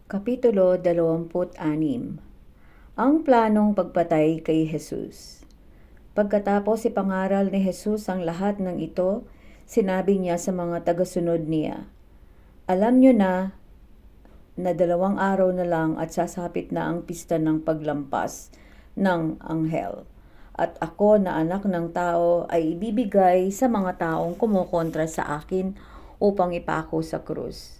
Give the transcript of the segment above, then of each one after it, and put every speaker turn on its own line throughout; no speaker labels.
Kapitulo 26. Ang planong pagpatay kay Jesus. Pagkatapos ipangaral ni Jesus ang lahat ng ito, sinabi niya sa mga tagasunod niya, "Alam niyo na 2 araw na lang at sasapit na ang pista ng paglampas ng anghel. At ako na anak ng tao ay ibibigay sa mga taong kumukontra sa akin upang ipako sa krus."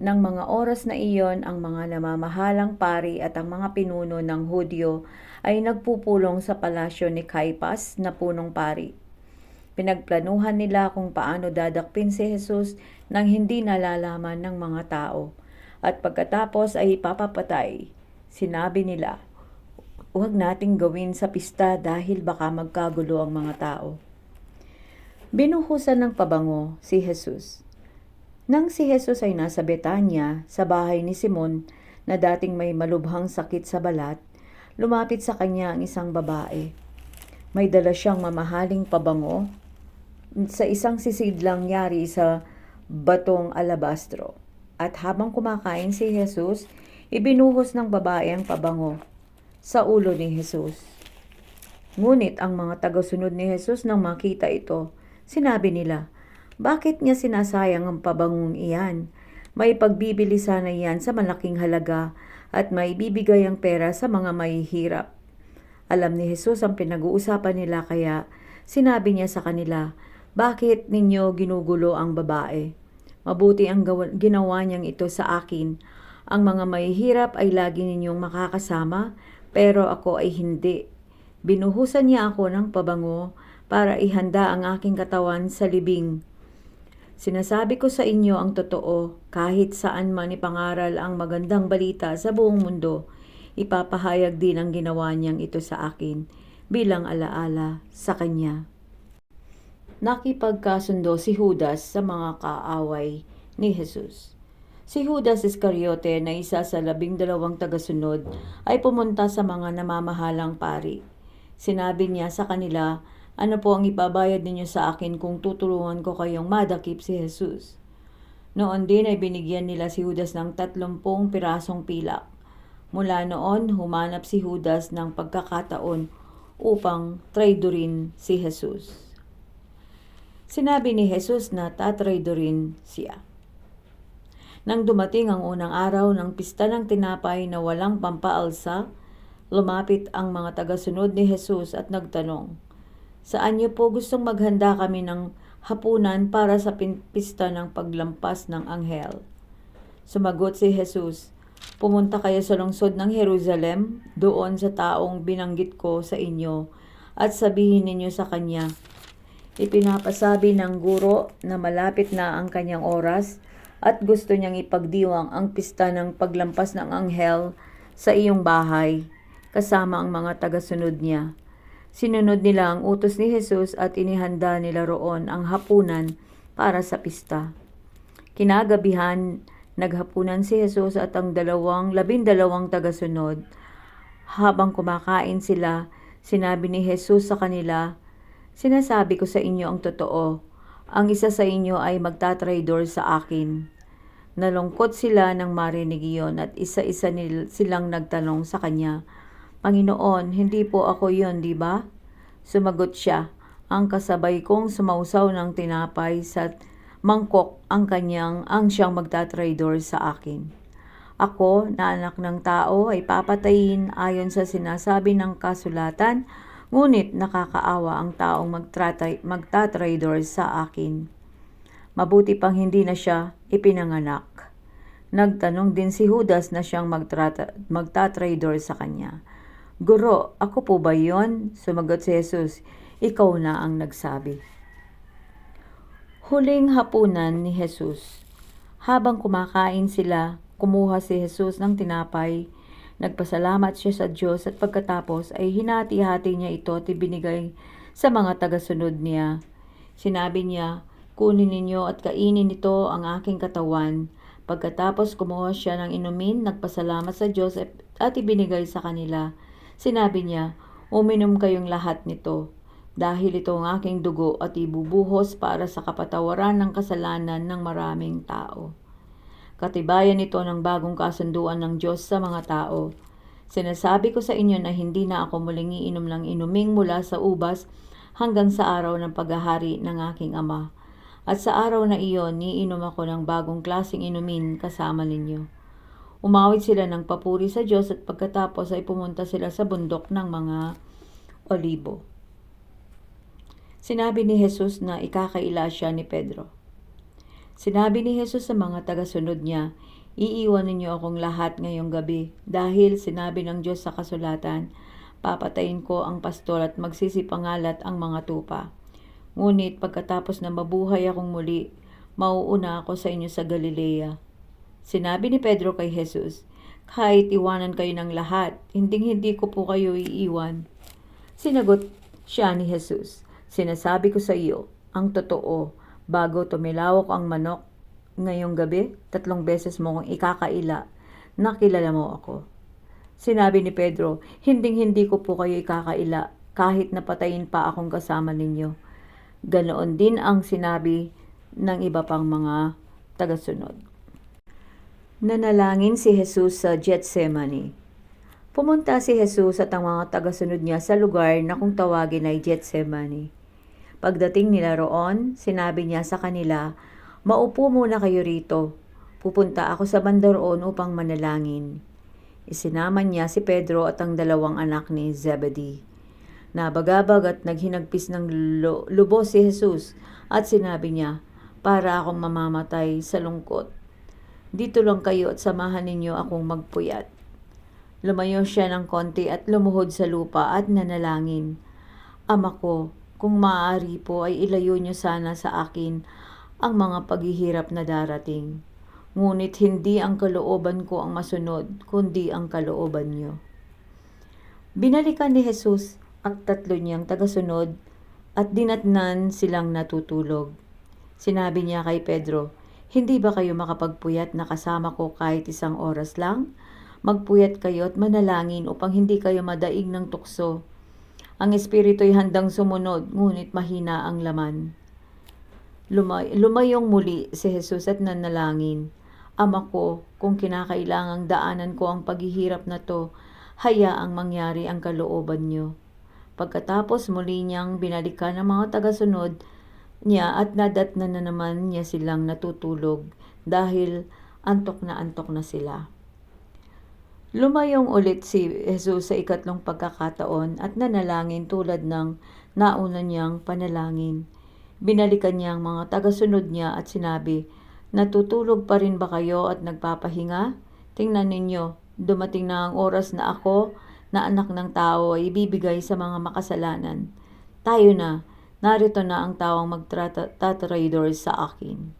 Nang mga oras na iyon, ang mga namamahalang pari at ang mga pinuno ng Hudyo ay nagpupulong sa palasyo ni Caiphas na punong pari. Pinagplanuhan nila kung paano dadakpin si Jesus nang hindi nalalaman ng mga tao. At pagkatapos ay ipapapatay. Sinabi nila, "Huwag nating gawin sa pista dahil baka magkagulo ang mga tao." Binuhusan ng pabango si Jesus. Nang si Jesus ay nasa Betanya, sa bahay ni Simon, na dating may malubhang sakit sa balat, lumapit sa kanya ang isang babae. May dala siyang mamahaling pabango sa isang sisidlang yari sa batong alabastro. At habang kumakain si Jesus, ibinuhos ng babae ang pabango sa ulo ni Jesus. Ngunit ang mga tagasunod ni Jesus nang makita ito, sinabi nila, "Bakit niya sinasayang ang pabangong iyan? May pagbibili sana iyan sa malaking halaga at may bibigay ang pera sa mga mahihirap." Alam ni Jesus ang pinag-uusapan nila kaya sinabi niya sa kanila, "Bakit ninyo ginugulo ang babae? Mabuti ang ginawa niyang ito sa akin. Ang mga mahihirap ay lagi ninyong makakasama, pero ako ay hindi. Binuhusan niya ako ng pabango para ihanda ang aking katawan sa libing. Sinasabi ko sa inyo ang totoo, kahit saan man ipangaral ang magandang balita sa buong mundo, ipapahayag din ang ginawa niyang ito sa akin bilang alaala sa kanya." Nakipagkasundo si Judas sa mga kaaway ni Jesus. Si Judas Iscariote na isa sa 12 tagasunod ay pumunta sa mga namamahalang pari. Sinabi niya sa kanila, "Ano po ang ibabayad ninyo sa akin kung tutulungan ko kayong madakip si Jesus?" Noon din ay binigyan nila si Judas ng 30 pirasong pilak. Mula noon, humanap si Judas ng pagkakataon upang traidorin si Jesus. Sinabi ni Jesus na tatraidorin siya. Nang dumating ang unang araw ng pista ng tinapay na walang pampaalsa, lumapit ang mga tagasunod ni Jesus at nagtanong, "Saan niyo po gustong maghanda kami ng hapunan para sa pista ng paglampas ng anghel?" Sumagot si Jesus, "Pumunta kayo sa lungsod ng Jerusalem, doon sa taong binanggit ko sa inyo, at sabihin ninyo sa kanya, ipinapasabi ng guro na malapit na ang kanyang oras at gusto niyang ipagdiwang ang pista ng paglampas ng anghel sa iyong bahay, kasama ang mga tagasunod niya." Sinunod nila ang utos ni Jesus at inihanda nila roon ang hapunan para sa pista. Kinagabihan, naghapunan si Jesus at ang 12 tagasunod. Habang kumakain sila, sinabi ni Jesus sa kanila, "Sinasabi ko sa inyo ang totoo, ang isa sa inyo ay magtatraidor sa akin." Nalungkot sila nang marinig iyon at isa-isa silang nagtanong sa kanya, "Panginoon, hindi po ako yon, di ba?" Sumagot siya, "Ang kasabay kong sumausaw ng tinapay sa mangkok ang siyang magtatraidor sa akin. Ako, na anak ng tao, ay papatayin ayon sa sinasabi ng kasulatan, ngunit nakakaawa ang taong magtatraidor sa akin. Mabuti pang hindi na siya ipinanganak." Nagtanong din si Judas na siyang magtatraidor sa kanya, "Guro, ako po ba yon?" Sumagot si Jesus, "Ikaw na ang nagsabi." Huling hapunan ni Jesus. Habang kumakain sila, kumuha si Jesus ng tinapay, nagpasalamat siya sa Diyos at pagkatapos ay hinati-hati niya ito at ibinigay sa mga tagasunod niya. Sinabi niya, "Kunin ninyo at kainin ito ang aking katawan." Pagkatapos kumuha siya ng inumin, nagpasalamat sa Diyos at ibinigay sa kanila. Sinabi niya, "Uminom kayong lahat nito, dahil ito ang aking dugo at ibubuhos para sa kapatawaran ng kasalanan ng maraming tao." Katibayan nito ng bagong kasunduan ng Diyos sa mga tao. Sinasabi ko sa inyo na hindi na ako muling iinom ng inuming mula sa ubas hanggang sa araw ng paghahari ng aking Ama. At sa araw na iyon, niinom ako ng bagong klaseng inumin kasama ninyo. Umawit sila ng papuri sa Diyos at pagkatapos ay pumunta sila sa bundok ng mga Olibo. Sinabi ni Jesus na ikakaila siya ni Pedro. Sinabi ni Jesus sa mga tagasunod niya, iiwan ninyo akong lahat ngayong gabi dahil sinabi ng Diyos sa kasulatan, papatayin ko ang pastor at magsisipangalat ang mga tupa. Ngunit pagkatapos na mabuhay akong muli, mauuna ako sa inyo sa Galilea. Sinabi ni Pedro kay Jesus, kahit iwanan kayo ng lahat, hindi ko po kayo iiwan. Sinagot siya ni Jesus, sinasabi ko sa iyo, ang totoo, bago tumilawak ang manok ngayong gabi, 3 beses mo kong ikakaila, nakilala mo ako. Sinabi ni Pedro, hindi ko po kayo ikakaila, kahit napatayin pa akong kasama ninyo. Ganoon din ang sinabi ng iba pang mga tagasunod. Nanalangin si Jesus sa Getsemani. Pumunta si Jesus at ang mga tagasunod niya sa lugar na kung tawagin ay Getsemani. Pagdating nila roon, sinabi niya sa kanila, maupo muna kayo rito. Pupunta ako sa banda roon upang manalangin. Isinama niya si Pedro at ang 2 anak ni Zebedee. Nabagabag at naghinagpis ng lubos si Jesus at sinabi niya, para akong mamamatay sa lungkot. Dito lang kayo at samahan ninyo akong magpuyat. Lumayo siya ng konti at lumuhod sa lupa at nanalangin. Ama ko, kung maaari po ay ilayo niyo sana sa akin ang mga paghihirap na darating. Ngunit hindi ang kalooban ko ang masunod, kundi ang kalooban niyo. Binalikan ni Jesus ang 3 niyang tagasunod at dinatnan silang natutulog. Sinabi niya kay Pedro, hindi ba kayo makapagpuyat na kasama ko kahit 1 oras lang? Magpuyat kayo at manalangin upang hindi kayo madaig ng tukso. Ang espiritu'y handang sumunod, ngunit mahina ang laman. Lumayong muli si Jesus at nanalangin. Ama ko, kung kinakailangang daanan ko ang paghihirap na to, hayaang mangyari ang kalooban niyo. Pagkatapos muli niyang binalikan ang mga tagasunod niya at nadatnan na naman niya silang natutulog dahil antok na sila. Lumayong ulit si Jesus sa 2 pagkakataon at nanalangin tulad ng nauna niyang panalangin. Binalikan niya ang mga tagasunod niya at sinabi, natutulog pa rin ba kayo at nagpapahinga? Tingnan ninyo, dumating na ang oras na ako na anak ng tao ay ibibigay sa mga makasalanan. Tayo na, narito na ang tawang magtatraidor sa akin.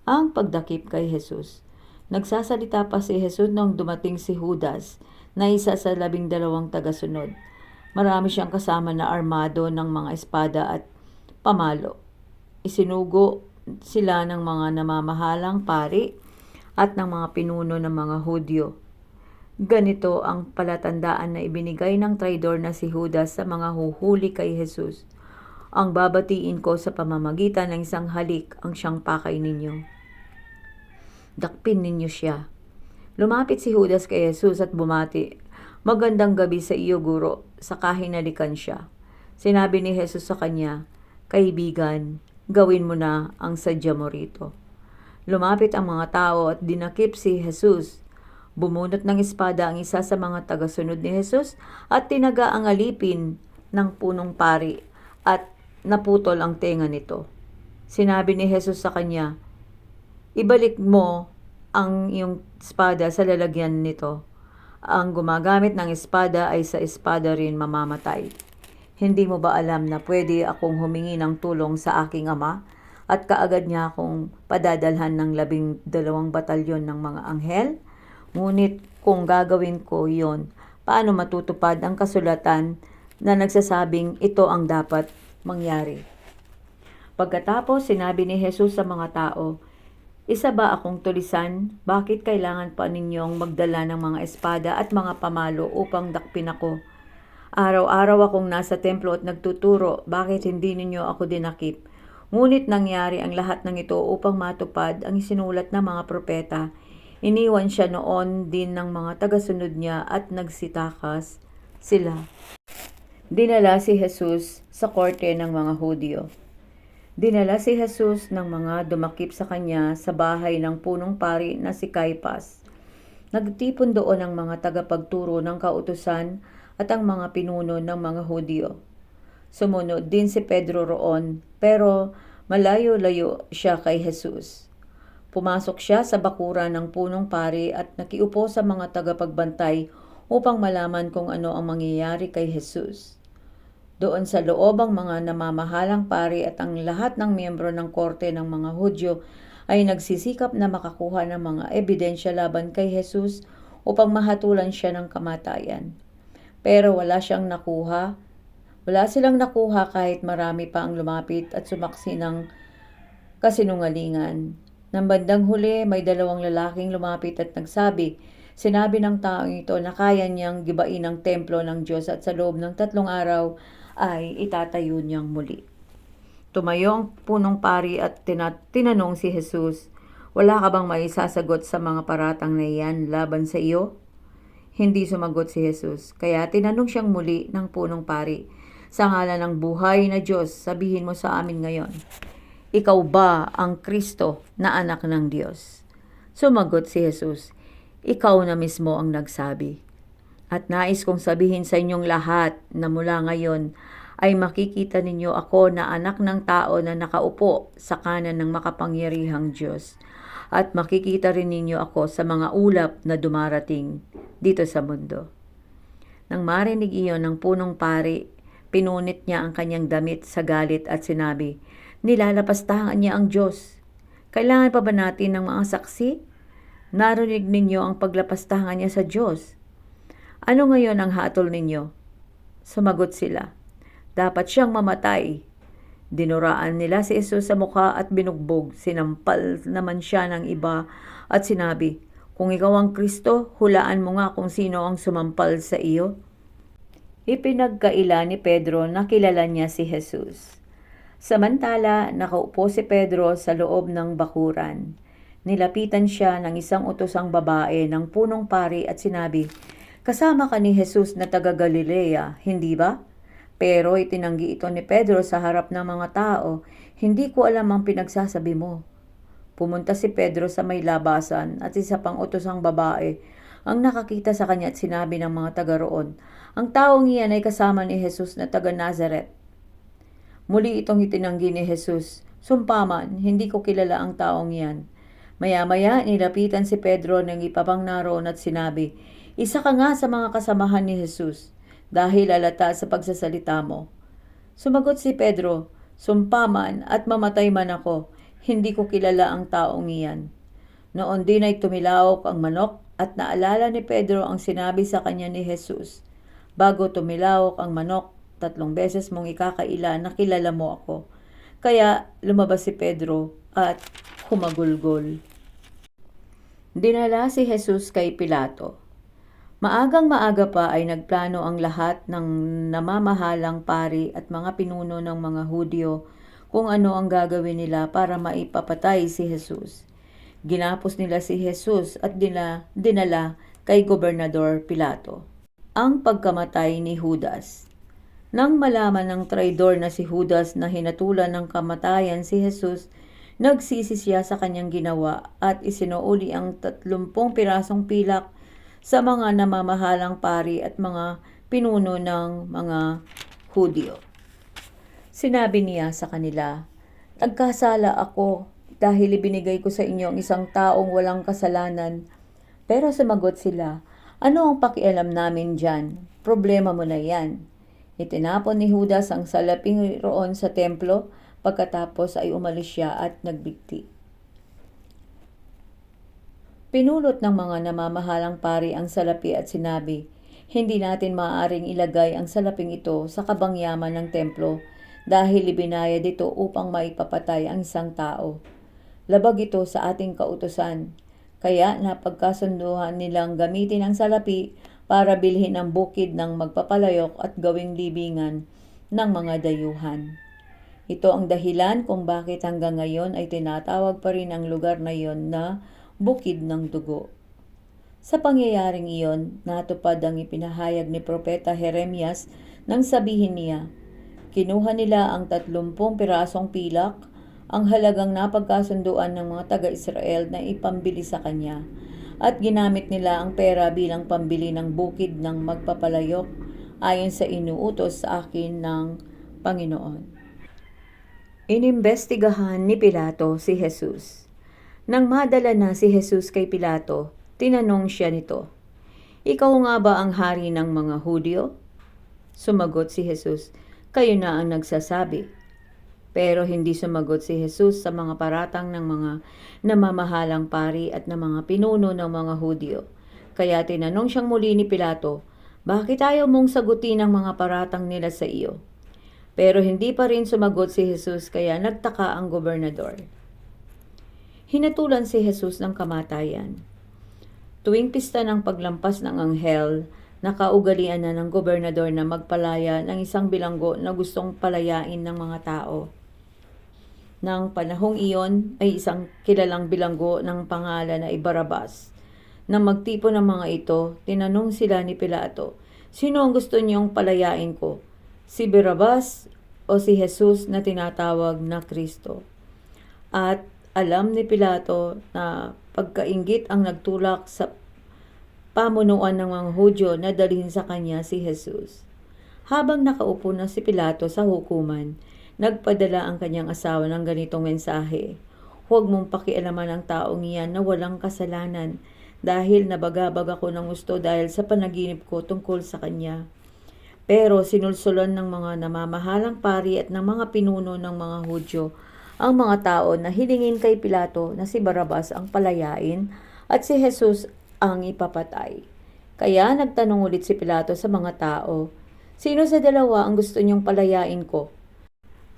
Ang pagdakip kay Jesus. Nagsasalita pa si Jesus nang dumating si Judas na isa sa 12 tagasunod. Marami siyang kasama na armado ng mga espada at pamalo. Isinugo sila ng mga namamahalang pari at ng mga pinuno ng mga Hudyo. Ganito ang palatandaan na ibinigay ng traidor na si Judas sa mga huhuli kay Jesus. Ang babatiin ko sa pamamagitan ng isang halik ang siyang pakay ninyo. Dakpin ninyo siya. Lumapit si Judas kay Jesus at bumati, magandang gabi sa iyo, Guro, saka hinalikan siya. Sinabi ni Jesus sa kanya, kaibigan, gawin mo na ang sadya mo rito. Lumapit ang mga tao at dinakip si Jesus. Bumunot ng espada ang isa sa mga tagasunod ni Jesus at tinaga ang alipin ng punong pari at naputol ang tenga nito. Sinabi ni Jesus sa kanya, ibalik mo ang iyong espada sa lalagyan nito. Ang gumagamit ng espada ay sa espada rin mamamatay. Hindi mo ba alam na pwede akong humingi ng tulong sa aking Ama at kaagad niya akong padadalhan ng 12 batalyon ng mga anghel? Ngunit kung gagawin ko yon, paano matutupad ang kasulatan na nagsasabing ito ang dapat mangyari? Pagkatapos sinabi ni Jesus sa mga tao, isa ba akong tulisan? Bakit kailangan pa ninyong magdala ng mga espada at mga pamalo upang dakpin ako? Araw-araw akong nasa templo at nagtuturo, bakit hindi ninyo ako dinakip? Ngunit nangyari ang lahat ng ito upang matupad ang isinulat ng mga propeta. Iniwan siya noon din ng mga tagasunod niya at nagsitakas sila. Dinala si Jesus sa korte ng mga Hudyo. Dinala si Jesus ng mga dumakip sa kanya sa bahay ng punong pari na si Caiphas. Nagtipon doon ang mga tagapagturo ng kautusan at ang mga pinuno ng mga Hudyo. Sumunod din si Pedro roon, pero malayo-layo siya kay Jesus. Pumasok siya sa bakuran ng punong pari at nakiupo sa mga tagapagbantay upang malaman kung ano ang mangyayari kay Jesus. Doon sa loob ang mga namamahalang pari at ang lahat ng miyembro ng korte ng mga Hudyo ay nagsisikap na makakuha ng mga ebidensya laban kay Jesus upang mahatulan siya ng kamatayan. Pero wala silang nakuha kahit marami pa ang lumapit at sumaksi ng kasinungalingan. Nang bandang huli, may 2 lalaking lumapit at sinabi ng taong ito na kaya niyang gibain ang templo ng Diyos at sa loob ng 3 araw ay itatayo niyang muli. Tumayo ang punong pari at tinanong si Jesus, "Wala ka bang maisasagot sa mga paratang na iyan laban sa iyo?" Hindi sumagot si Jesus, kaya tinanong siyang muli ng punong pari, "Sa ngalan ng buhay na Diyos, sabihin mo sa amin ngayon, ikaw ba ang Kristo na anak ng Diyos?" Sumagot si Jesus, "Ikaw na mismo ang nagsabi. At nais kong sabihin sa inyong lahat na mula ngayon ay makikita ninyo ako na anak ng tao na nakaupo sa kanan ng makapangyarihang Diyos. At makikita rin ninyo ako sa mga ulap na dumarating dito sa mundo." Nang marinig iyon ng punong pari, pinunit niya ang kanyang damit sa galit at sinabi, "Nilalapastangan niya ang Diyos. Kailangan pa ba natin ng mga saksi? Narinig ninyo ang paglapastangan niya sa Diyos. Ano ngayon ang hatol ninyo?" Sumagot sila, "Dapat siyang mamatay." Dinuraan nila si Jesus sa mukha at binugbog. Sinampal naman siya ng iba at sinabi, "Kung ikaw ang Kristo, hulaan mo nga kung sino ang sumampal sa iyo." Ipinagkaila ni Pedro na kilala niya si Jesus. Samantala, nakaupo si Pedro sa loob ng bakuran. Nilapitan siya ng isang utosang babae ng punong pari at sinabi, "Kasama ka ni Jesus na taga Galilea, hindi ba?" Pero itinanggi ito ni Pedro sa harap ng mga tao, "Hindi ko alam ang pinagsasabi mo." Pumunta si Pedro sa may labasan at isa pang utosang babae ang nakakita sa kanya at sinabi ng mga taga roon, "Ang taong iyan ay kasama ni Jesus na taga Nazaret." Muli itong itinanggi ni Jesus, "Sumpa man, hindi ko kilala ang taong iyan." Maya-maya, nilapitan si Pedro ng ipapang naroon at sinabi, "Isa ka nga sa mga kasamahan ni Jesus, dahil alata sa pagsasalita mo." Sumagot si Pedro, "Sumpa man at mamatay man ako, hindi ko kilala ang taong iyan." Noon din ay tumilawok ang manok at naalala ni Pedro ang sinabi sa kanya ni Jesus, "Bago tumilawok ang manok, 3 beses mong ikakaila na kilala mo ako." Kaya lumabas si Pedro at humagulgol. Dinala si Jesus kay Pilato. Maagang-maaga pa ay nagplano ang lahat ng namamahalang pari at mga pinuno ng mga Hudyo kung ano ang gagawin nila para maipapatay si Jesus. Ginapos nila si Jesus at dinala kay Gobernador Pilato. Ang pagkamatay ni Judas. Nang malaman ng traidor na si Judas na hinatulan ng kamatayan si Jesus, nagsisi siya sa kanyang ginawa at isinuuli ang 30 pirasong pilak sa mga namamahalang pari at mga pinuno ng mga Hudyo. Sinabi niya sa kanila, "Nagkasala ako dahil ibinigay ko sa inyo ang isang taong walang kasalanan." Pero sumagot sila, "Ano ang pakialam namin dyan? Problema mo na yan." Itinapon ni Judas ang salaping roon sa templo, pagkatapos ay umalis siya at nagbigti. Pinulot ng mga namamahalang pari ang salapi at sinabi, "Hindi natin maaaring ilagay ang salaping ito sa kabangyaman ng templo dahil ibinayad ito upang maipapatay ang isang tao. Labag ito sa ating kautusan." Kaya napagkasunduhan nilang gamitin ang salapi para bilhin ang bukid ng magpapalayok at gawing libingan ng mga dayuhan. Ito ang dahilan kung bakit hanggang ngayon ay tinatawag pa rin ang lugar na iyon na Bukid ng Dugo. Sa pangyayaring iyon, natupad ang ipinahayag ni Propeta Jeremias nang sabihin niya, kinuha nila ang 30 pirasong pilak, ang halagang napagkasunduan ng mga taga-Israel na ipambili sa kanya, at ginamit nila ang pera bilang pambili ng bukid ng magpapalayok ayon sa inuutos sa akin ng Panginoon. Inimbestigahan ni Pilato si Jesus. Nang madala na si Jesus kay Pilato, tinanong siya nito, "Ikaw nga ba ang hari ng mga Hudyo?" Sumagot si Jesus, "Kayo na ang nagsasabi." Pero hindi sumagot si Jesus sa mga paratang ng mga namamahalang pari at ng mga pinuno ng mga Hudyo. Kaya tinanong siyang muli ni Pilato, "Bakit ayaw mong sagutin ang mga paratang nila sa iyo?" Pero hindi pa rin sumagot si Jesus, kaya nagtaka ang gobernador. Hinatulan si Jesus ng kamatayan. Tuwing pista ng paglampas ng anghel, nakaugalian na ng gobernador na magpalaya ng isang bilanggo na gustong palayain ng mga tao. Nang panahong iyon ay isang kilalang bilanggo ng pangalan na Barrabas. Nang magtipon ng mga ito, tinanong sila ni Pilato, "Sino ang gusto niyong palayain ko? Si Barrabas o si Jesus na tinatawag na Kristo?" At alam ni Pilato na pagkainggit ang nagtulak sa pamunuan ng mga Hudyo na dalhin sa kanya si Jesus. Habang nakaupo na si Pilato sa hukuman, nagpadala ang kanyang asawa ng ganitong mensahe, "Huwag mong pakialaman ang taong iyan na walang kasalanan dahil nabagabag ako ng gusto dahil sa panaginip ko tungkol sa kanya." Pero sinulsulan ng mga namamahalang pari at ng mga pinuno ng mga Hudyo ang mga tao na hilingin kay Pilato na si Barrabas ang palayain at si Jesus ang ipapatay. Kaya nagtanong ulit si Pilato sa mga tao, "Sino sa dalawa ang gusto niyong palayain ko?"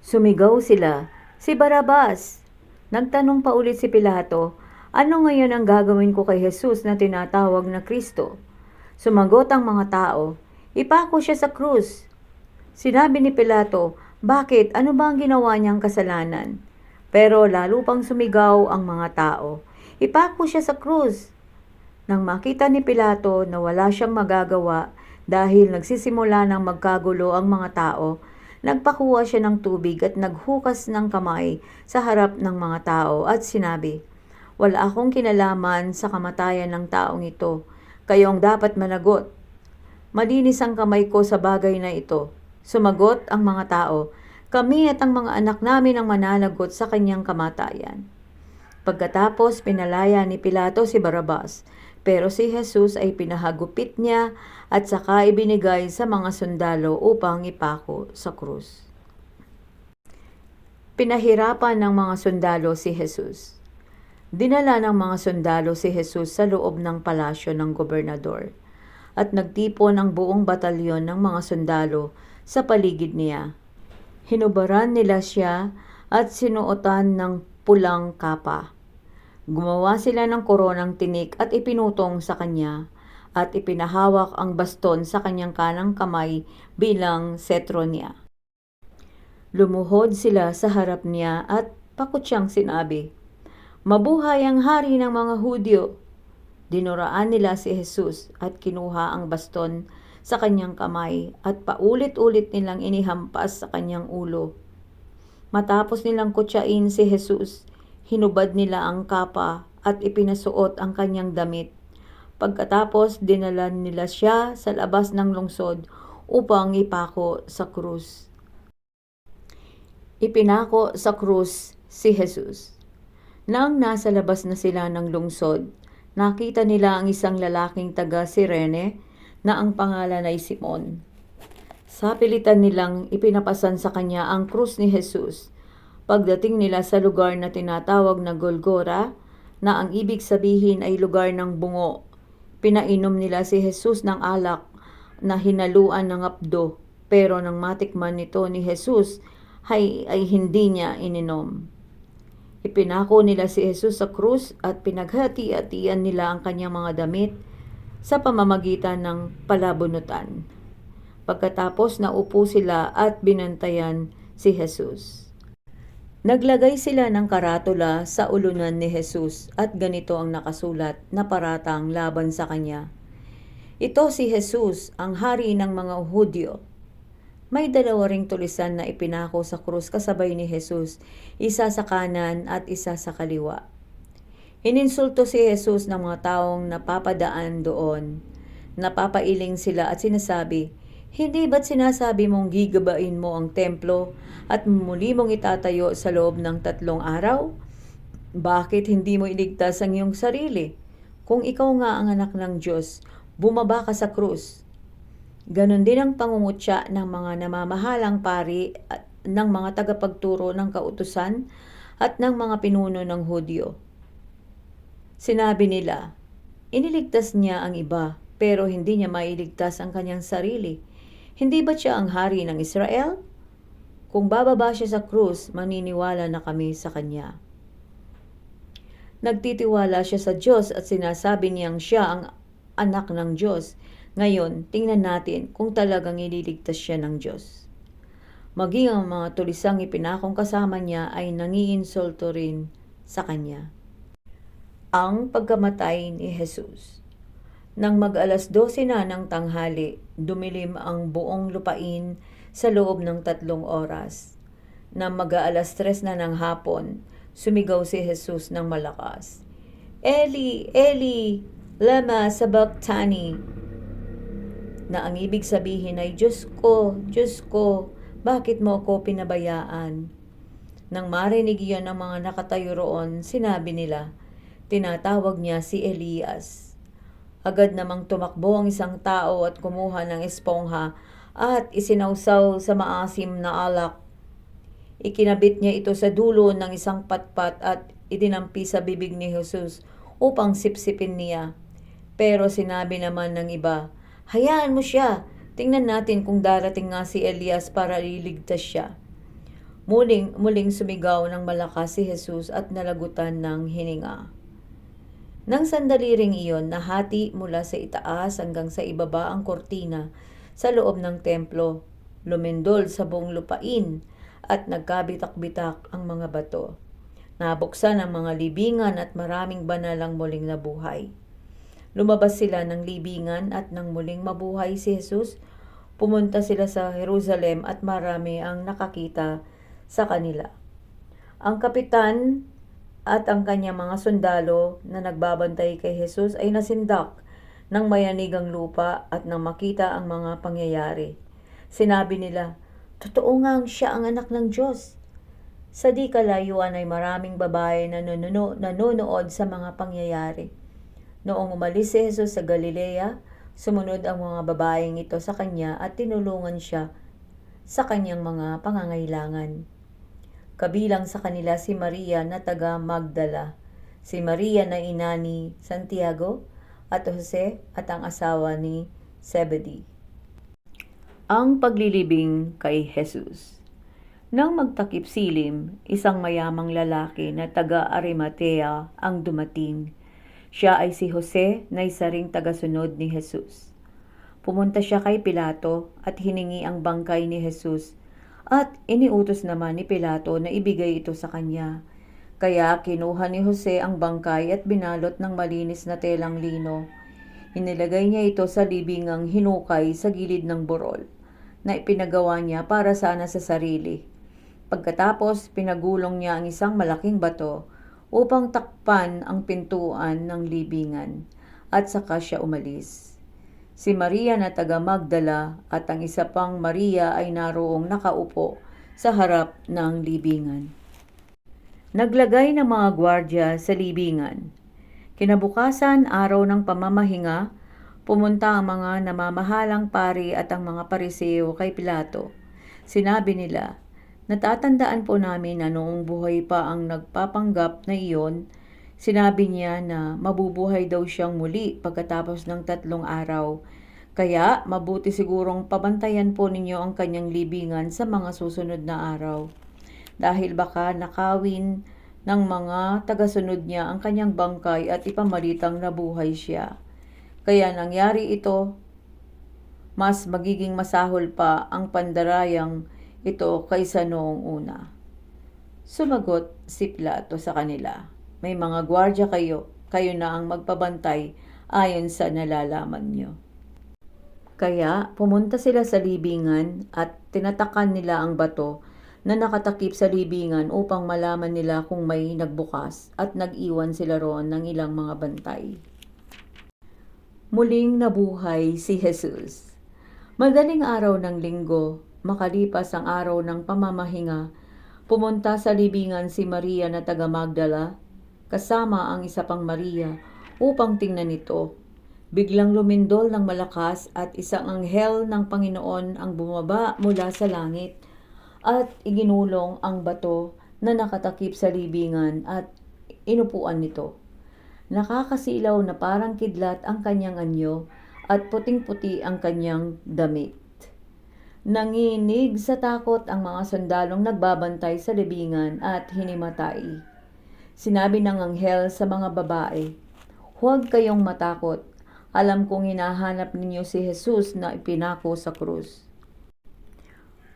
Sumigaw sila, "Si Barrabas!" Nagtanong pa ulit si Pilato, "Ano ngayon ang gagawin ko kay Jesus na tinatawag na Kristo?" Sumagot ang mga tao, "Ipako siya sa krus." Sinabi ni Pilato, "Bakit? Ano ba ang ginawa niyang kasalanan?" Pero lalo pang sumigaw ang mga tao, "Ipako siya sa krus." Nang makita ni Pilato na wala siyang magagawa dahil nagsisimula ng magkagulo ang mga tao, nagpakuha siya ng tubig at naghukas ng kamay sa harap ng mga tao at sinabi, "Wala akong kinalaman sa kamatayan ng taong ito. Kayo ang dapat managot. Malinis ang kamay ko sa bagay na ito." Sumagot ang mga tao, "Kami at ang mga anak namin ang mananagot sa kanyang kamatayan." Pagkatapos pinalaya ni Pilato si Barrabas, pero si Jesus ay pinahagupit niya at saka ibinigay sa mga sundalo upang ipako sa krus. Pinahirapan ng mga sundalo si Jesus. Dinala ng mga sundalo si Jesus sa loob ng palasyo ng gobernador at nagtipon ang buong batalyon ng mga sundalo sa paligid niya. Hinubaran nila siya at sinuotan ng pulang kapa. Gumawa sila ng koronang tinik at ipinutong sa kanya at ipinahawak ang baston sa kanyang kanang kamay bilang setro niya. Lumuhod sila sa harap niya at pakutsiyang sinabi, "Mabuhay ang hari ng mga Hudyo." Dinuraan nila si Jesus at kinuha ang baston sa kanyang kamay at paulit-ulit nilang inihampas sa kanyang ulo. Matapos nilang kutsain si Jesus, hinubad nila ang kapa at ipinasuot ang kanyang damit. Pagkatapos dinala nila siya sa labas ng lungsod upang ipako sa krus. Ipinako sa krus si Jesus. Nang nasa labas na sila ng lungsod, nakita nila ang isang lalaking taga Cirene na ang pangalan ay Simon. Sa pilitan nilang ipinapasan sa kanya ang krus ni Jesus. Pagdating nila sa lugar na tinatawag na Golgotha, na ang ibig sabihin ay lugar ng bungo, pinainom nila si Jesus ng alak na hinaluan ng apdo, pero nang matikman nito ni Jesus ay hindi niya ininom. Ipinako nila si Jesus sa krus at pinaghati-hatian nila ang kanyang mga damit sa pamamagitan ng palabunutan. Pagkatapos naupo sila at binantayan si Jesus. Naglagay sila ng karatula sa ulunan ni Jesus at ganito ang nakasulat na paratang laban sa kanya. Ito si Jesus, ang hari ng mga Hudyo. May dalawa ring tulisan na ipinako sa krus kasabay ni Jesus, isa sa kanan at isa sa kaliwa. Ininsulto si Jesus ng mga taong napapadaan doon. Napapailing sila at sinasabi, "Hindi ba't sinasabi mong gigabain mo ang templo at muli mong itatayo sa loob ng 3 araw? Bakit hindi mo iligtas ang iyong sarili? Kung ikaw nga ang anak ng Diyos, bumaba ka sa krus." Ganon din ang pangungutya ng mga namamahalang pari at ng mga tagapagturo ng kautusan at ng mga pinuno ng Hudyo. Sinabi nila, iniligtas niya ang iba, pero hindi niya mailigtas ang kanyang sarili. Hindi ba siya ang hari ng Israel? Kung bababa siya sa krus, maniniwala na kami sa kanya. Nagtitiwala siya sa Diyos at sinasabi niyang siya ang anak ng Diyos. Ngayon, tingnan natin kung talagang ililigtas siya ng Diyos. Maging ang mga tulisang ipinakong kasama niya ay nangiinsulto rin sa kanya. Ang pagkamatay ni Jesus. Nang mag-alas 12 na ng tanghali, dumilim ang buong lupain sa loob ng 3 oras. Nang mag-aalas 3 na ng hapon, sumigaw si Jesus ng malakas, "Eli, Eli, lama sabachthani," na ang ibig sabihin ay, Diyos ko, bakit mo ako pinabayaan?" Nang marinig iyon ng mga nakatayo roon, sinabi nila, tinatawag niya si Elias. Agad namang tumakbo ang isang tao at kumuha ng espongha at isinawsaw sa maasim na alak. Ikinabit niya ito sa dulo ng isang patpat at idinampi sa bibig ni Jesus upang sipsipin niya. Pero sinabi naman ng iba, hayaan mo siya, tingnan natin kung darating nga si Elias para iligtas siya. Muling sumigaw ng malakas si Jesus at nalagutan ng hininga. Nang sandali ring iyon, nahati mula sa itaas hanggang sa ibaba ang kortina sa loob ng templo, lumindol sa buong lupain at nagkabitak-bitak ang mga bato. Nabuksan ang mga libingan at maraming banal ang muling nabuhay. Lumabas sila ng libingan at nang muling mabuhay si Jesus, pumunta sila sa Jerusalem at marami ang nakakita sa kanila. Ang kapitan at ang kanyang mga sundalo na nagbabantay kay Jesus ay nasindak ng mayanigang lupa at nang makita ang mga pangyayari. Sinabi nila, totoo ngang siya ang anak ng Diyos. Sa di kalayuan ay maraming babae na nanonood sa mga pangyayari. Noong umalis si Jesus sa Galilea, sumunod ang mga babaeng ito sa kanya at tinulungan siya sa kanyang mga pangangailangan. Kabilang sa kanila si Maria na taga Magdala, si Maria na ina ni Santiago at Jose at ang asawa ni Zebedee. Ang paglilibing kay Jesus. Nang magtakip silim, isang mayamang lalaki na taga Arimatea ang dumating. Siya ay si Jose na isa ring tagasunod ni Jesus. Pumunta siya kay Pilato at hiningi ang bangkay ni Jesus at iniutos naman ni Pilato na ibigay ito sa kanya. Kaya kinuha ni Jose ang bangkay at binalot ng malinis na telang lino. Inilagay niya ito sa libingang hinukay sa gilid ng burol na ipinagawa niya para sana sa sarili. Pagkatapos, pinagulong niya ang isang malaking bato upang takpan ang pintuan ng libingan at saka siya umalis. Si Maria na taga Magdala at ang isa pang Maria ay naroong nakaupo sa harap ng libingan. Naglagay ng mga gwardya sa libingan. Kinabukasan, araw ng pamamahinga, pumunta ang mga namamahalang pari at ang mga pariseo kay Pilato. Sinabi nila, natatandaan po namin na noong buhay pa ang nagpapanggap na iyon, sinabi niya na mabubuhay daw siyang muli pagkatapos ng 3 araw. Kaya mabuti sigurong pabantayan po ninyo ang kanyang libingan sa mga susunod na araw. Dahil baka nakawin ng mga tagasunod niya ang kanyang bangkay at ipamalitang nabuhay siya. Kaya nangyari ito, mas magiging masahol pa ang pandarayang ito kaysa noong una. Sumagot si Pilato sa kanila, "May mga gwardya kayo, kayo na ang magpabantay ayon sa nalalaman nyo." Kaya pumunta sila sa libingan at tinatakan nila ang bato na nakatakip sa libingan upang malaman nila kung may nagbukas, at nag-iwan sila roon ng ilang mga bantay. Muling nabuhay si Jesus. Madaling araw ng linggo, makalipas ang araw ng pamamahinga, pumunta sa libingan si Maria na taga Magdala, kasama ang isa pang Maria, upang tingnan ito. Biglang lumindol ng malakas at isang anghel ng Panginoon ang bumaba mula sa langit at iginulong ang bato na nakatakip sa libingan at inupuan nito. Nakakasilaw na parang kidlat ang kanyang anyo at puting-puti ang kanyang damit. Nanginig sa takot ang mga sundalong nagbabantay sa libingan at hinimatay. Sinabi ng anghel sa mga babae, "Huwag kayong matakot. Alam kong hinahanap ninyo si Jesus na ipinako sa krus.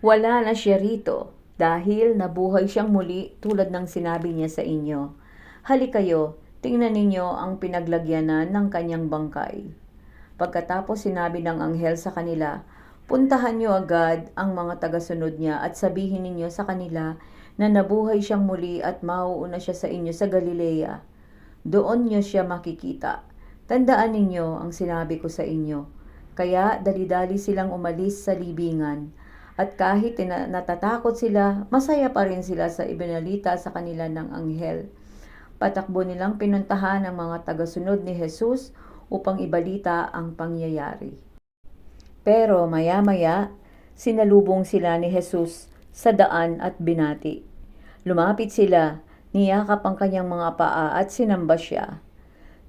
Wala na siya rito dahil nabuhay siyang muli tulad ng sinabi niya sa inyo. Halikayo, tingnan ninyo ang pinaglagyanan ng kanyang bangkay." Pagkatapos sinabi ng anghel sa kanila, "Puntahan niyo agad ang mga tagasunod niya at sabihin ninyo sa kanila na nabuhay siyang muli at mauuna siya sa inyo sa Galilea. Doon niyo siya makikita. Tandaan ninyo ang sinabi ko sa inyo." Kaya dali-dali silang umalis sa libingan. At kahit natatakot sila, masaya pa rin sila sa ibinalita sa kanila ng anghel. Patakbo nilang pinuntahan ang mga tagasunod ni Jesus upang ibalita ang pangyayari. Pero maya-maya, sinalubong sila ni Jesus sa daan at binati. Lumapit sila, niyakap ang kanyang mga paa at sinamba siya.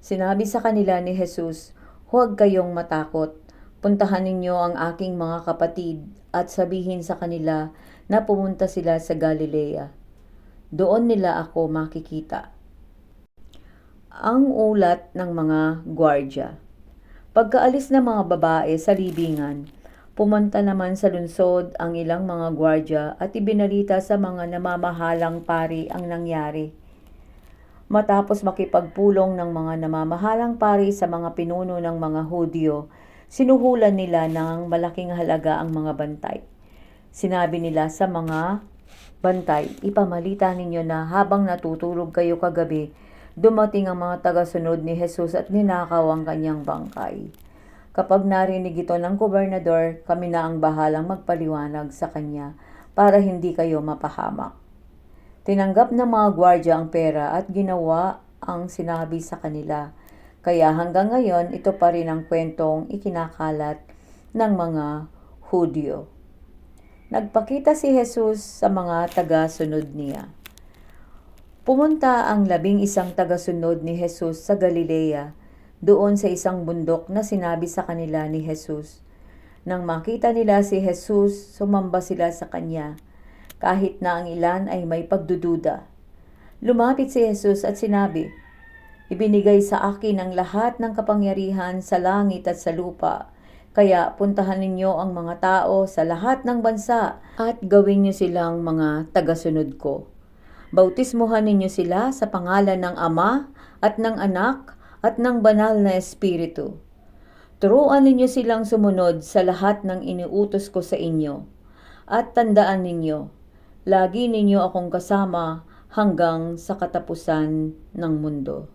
Sinabi sa kanila ni Jesus, "Huwag kayong matakot. Puntahan ninyo ang aking mga kapatid at sabihin sa kanila na pumunta sila sa Galilea. Doon nila ako makikita." Ang ulat ng mga gwardya. Pagkaalis ng mga babae sa libingan, pumunta naman sa lungsod ang ilang mga gwardya at ibinalita sa mga namamahalang pari ang nangyari. Matapos makipagpulong ng mga namamahalang pari sa mga pinuno ng mga Hudyo, sinuhulan nila ng malaking halaga ang mga bantay. Sinabi nila sa mga bantay, "Ipamalita ninyo na habang natutulog kayo kagabi, dumating ang mga tagasunod ni Jesus at ninakaw ang kanyang bangkay. Kapag narinig ito ng gobernador, kami na ang bahalang magpaliwanag sa kanya para hindi kayo mapahamak." Tinanggap ng mga gwardya ang pera at ginawa ang sinabi sa kanila. Kaya hanggang ngayon, ito pa rin ang kwentong ikinakalat ng mga Hudyo. Nagpakita si Jesus sa mga taga-sunod niya. Pumunta ang 11 taga-sunod ni Jesus sa Galilea, doon sa isang bundok na sinabi sa kanila ni Jesus. Nang makita nila si Jesus, sumamba sila sa kanya, kahit na ang ilan ay may pagdududa. Lumapit si Jesus at sinabi, "Ibinigay sa akin ang lahat ng kapangyarihan sa langit at sa lupa. Kaya puntahan ninyo ang mga tao sa lahat ng bansa at gawin niyo silang mga tagasunod ko. Bautismuhan ninyo sila sa pangalan ng Ama at ng Anak at ng Banal na Espiritu. Turuan ninyo silang sumunod sa lahat ng iniutos ko sa inyo. At tandaan ninyo, lagi ninyo akong kasama hanggang sa katapusan ng mundo."